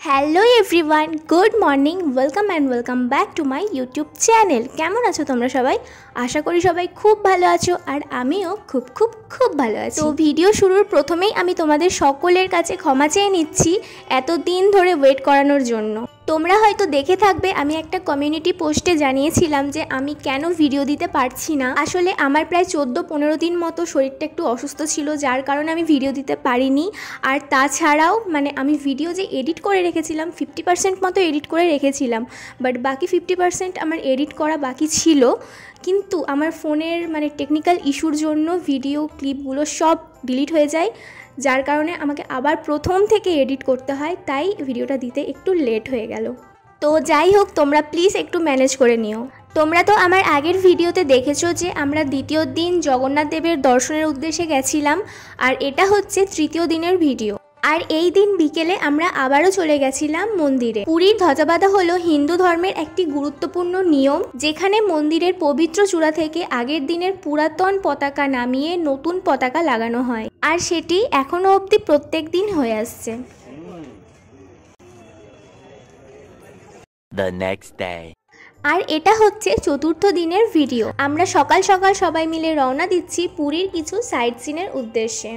Hello everyone, good morning, welcome back to my YouTube channel. কেমন আছো তোমরা সবাই? আশা করি সবাই খুব ভালো আছো, আর আমিও খুব খুব খুব ভালো আছি। তো ভিডিও শুরুর প্রথমেই আমি তোমাদের সকলের কাছে ক্ষমা চেয়ে নিচ্ছি এত দিন ধরে ওয়েট করানোর জন্য। তোমরা হয়তো দেখে থাকবে, আমি একটা কমিউনিটি পোস্টে জানিয়েছিলাম যে আমি কেন ভিডিও দিতে পারছি না। আসলে আমার প্রায় 14-15 দিন মতো শরীরটা একটু অসুস্থ ছিল, যার কারণে আমি ভিডিও দিতে পারিনি। আর তাছাড়াও আমি ভিডিও যে এডিট করে রেখেছিলাম 50% মতো এডিট করে রেখেছিলাম, বাট বাকি 50% আমার এডিট করা বাকি ছিল। কিন্তু আমার ফোনের টেকনিক্যাল ইস্যুর জন্য ভিডিও ক্লিপগুলো সব ডিলিট হয়ে যায়, যার কারণে আমাকে আবার প্রথম থেকে এডিট করতে হয়, তাই ভিডিওটা দিতে একটু লেট হয়ে গেল। তো যাই হোক, তোমরা প্লিজ একটু ম্যানেজ করে নিও। তোমরা তো আমার আগের ভিডিওতে দেখেছো যে আমরা দ্বিতীয় দিন জগন্নাথ দেবের দর্শনের উদ্দেশ্যে গেছিলাম, আর এটা হচ্ছে তৃতীয় দিনের ভিডিও। আর এই দিন বিকেলে আমরা আবারও চলে গেছিলাম মন্দিরে। পুরীর ধ্বজাবাধা হলো হিন্দু ধর্মের একটি গুরুত্বপূর্ণ নিয়ম, যেখানে মন্দিরের পবিত্র চূড়া থেকে আগের দিনের পুরাতন পতাকা নামিয়ে নতুন পতাকা লাগানো হয়, আর সেটি এখনো অবধি প্রত্যেক দিন হয়ে আসছে। The next day. আর এটা হচ্ছে চতুর্থ দিনের ভিডিও। আমরা সকাল সকাল সবাই মিলে রওনা দিচ্ছি পুরীর কিছু সাইট সিনের উদ্দেশ্যে।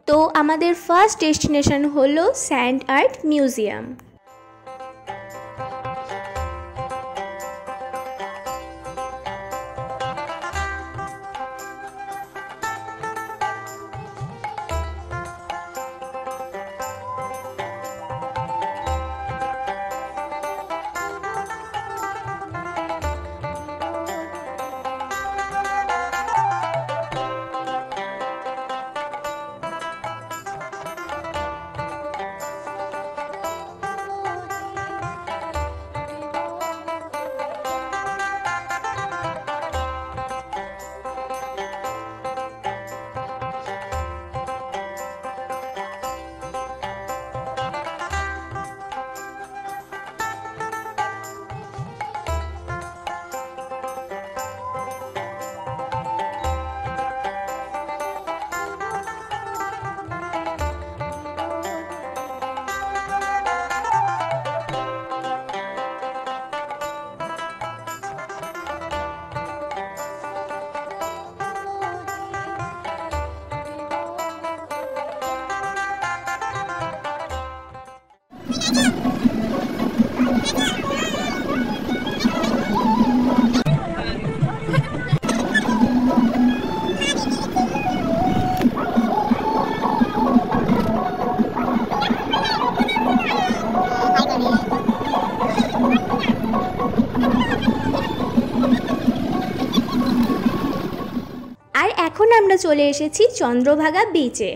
তো আমাদের ফার্স্ট ডেস্টিনেশন হলো স্যান্ড আর্ট মিউজিয়াম। আর এখন আমরা চলে এসেছি চন্দ্রভাগা বিচে।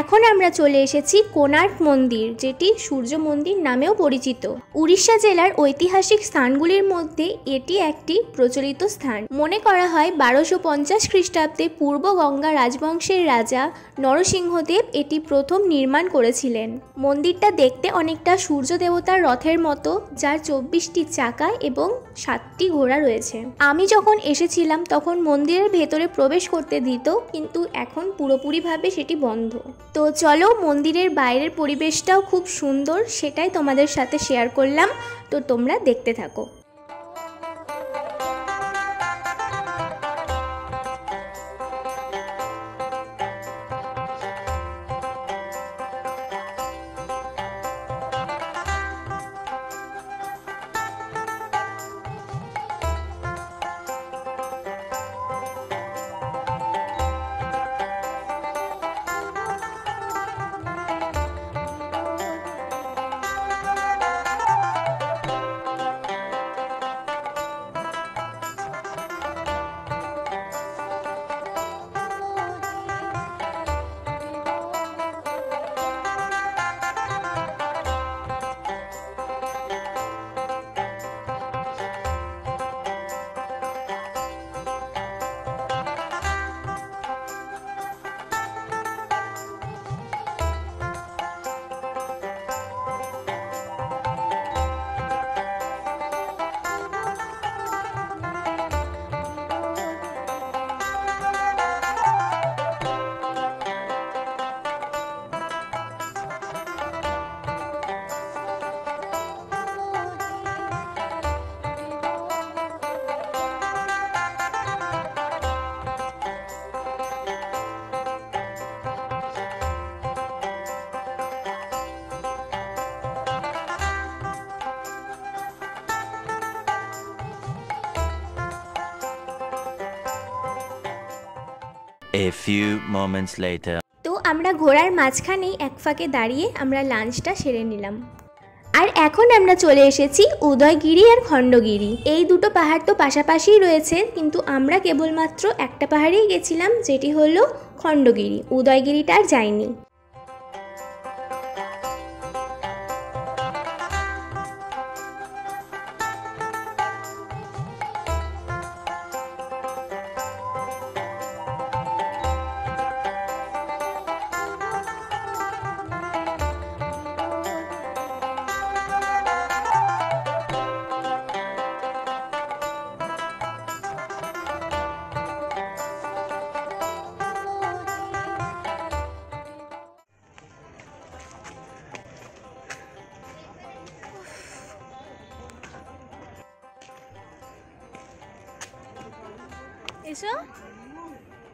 এখন আমরা চলে এসেছি কোণার্ক মন্দির, যেটি সূর্য মন্দির নামেও পরিচিত। উড়িষ্যা জেলার ঐতিহাসিক স্থানগুলির মধ্যে এটি একটি প্রচলিত স্থান। মনে করা হয় 1250 খ্রিস্টাব্দে পূর্ব গঙ্গা রাজবংশের রাজা নরসিংহদেব এটি প্রথম নির্মাণ করেছিলেন। মন্দিরটা দেখতে অনেকটা সূর্য দেবতার রথের মতো, যার 24টি চাকা এবং 7টি ঘোড়া রয়েছে। আমি যখন এসেছিলাম তখন মন্দিরের ভেতরে প্রবেশ করতে দিত, কিন্তু এখন পুরোপুরিভাবে সেটি বন্ধ। তো চলো, মন্দিরের বাইরের পরিবেশটাও খুব সুন্দর, সেটাই তোমাদের সাথে শেয়ার করলাম। তো তোমরা দেখতে থাকো। A few moments later. তো আমরা ঘোড়ার মাঝখানেই এক ফাঁকে দাঁড়িয়ে আমরা লাঞ্চটা সেরে নিলাম। আর এখন আমরা চলে এসেছি উদয়গিরি আর খণ্ডগিরি। এই দুটো পাহাড় তো পাশাপাশিই রয়েছে, কিন্তু আমরা কেবলমাত্র একটা পাহাড়েই গেছিলাম, যেটি হলো খণ্ডগিরি। উদয়গিরিটা আর যাইনি। এসো,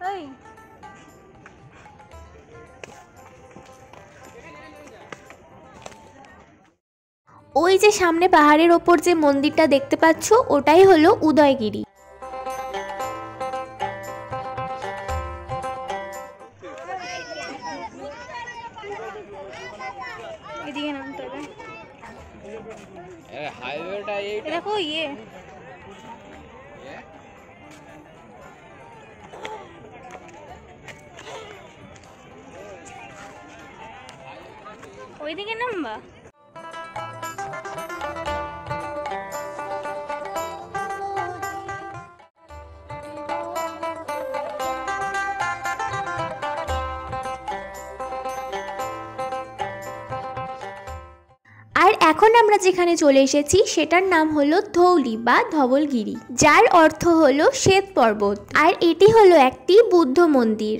ওই ওই যে সামনে পাহাড়ের ওপর যে মন্দিরটা দেখতে পাচ্ছ, ওটাই হলো উদয়গিরি। এদিকে নামতে হবে। হাইওয়েটা এই দেখো, ইয়ে ওইদিকে নামবা। আর এখন আমরা যেখানে চলে এসেছি সেটার নাম হলো ধৌলি বা ধবলগিরি, যার অর্থ হলো শ্বেত পর্বত। আর এটি হলো একটি বুদ্ধ মন্দির।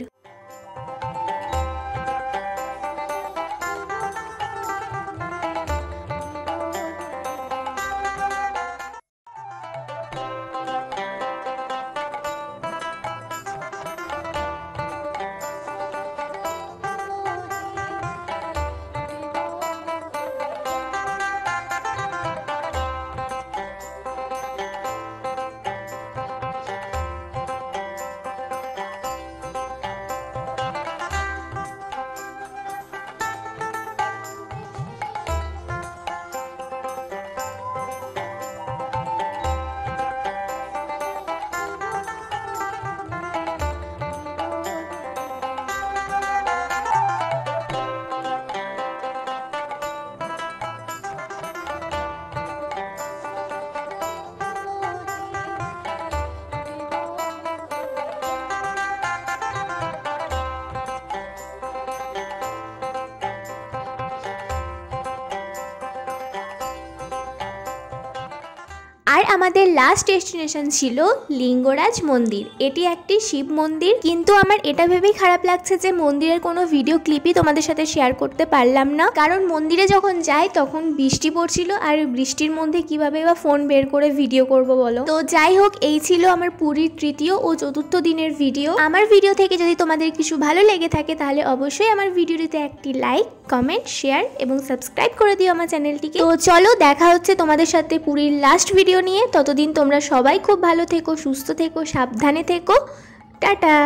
আর আমাদের লাস্ট ডেস্টিনেশন ছিল লিঙ্গরাজ মন্দির। এটি একটি শিব মন্দির, কিন্তু আমার এটা ভেবেই খারাপ লাগছে যে মন্দিরের কোনো ভিডিও ক্লিপই তোমাদের সাথে শেয়ার করতে পারলাম না, কারণ মন্দিরে যখন যাই তখন বৃষ্টি পড়ছিল, আর বৃষ্টির মধ্যে কিভাবে বা ফোন বের করে ভিডিও করব বলো। তো যাই হোক, এই ছিল আমার পুরীর তৃতীয় ও চতুর্থ দিনের ভিডিও। আমার ভিডিও থেকে যদি তোমাদের কিছু ভালো লেগে থাকে তাহলে অবশ্যই আমার ভিডিওটিতে একটি লাইক, কমেন্ট, শেয়ার এবং সাবস্ক্রাইব করে দিও আমার চ্যানেলটিকে। তো চলো, দেখা হচ্ছে তোমাদের সাথে পুরীর লাস্ট ভিডিও নিয়ে। ততদিন তোমরা সবাই খুব ভালো থেকো, সুস্থ থেকো, সাবধানে থেকো। টাটা।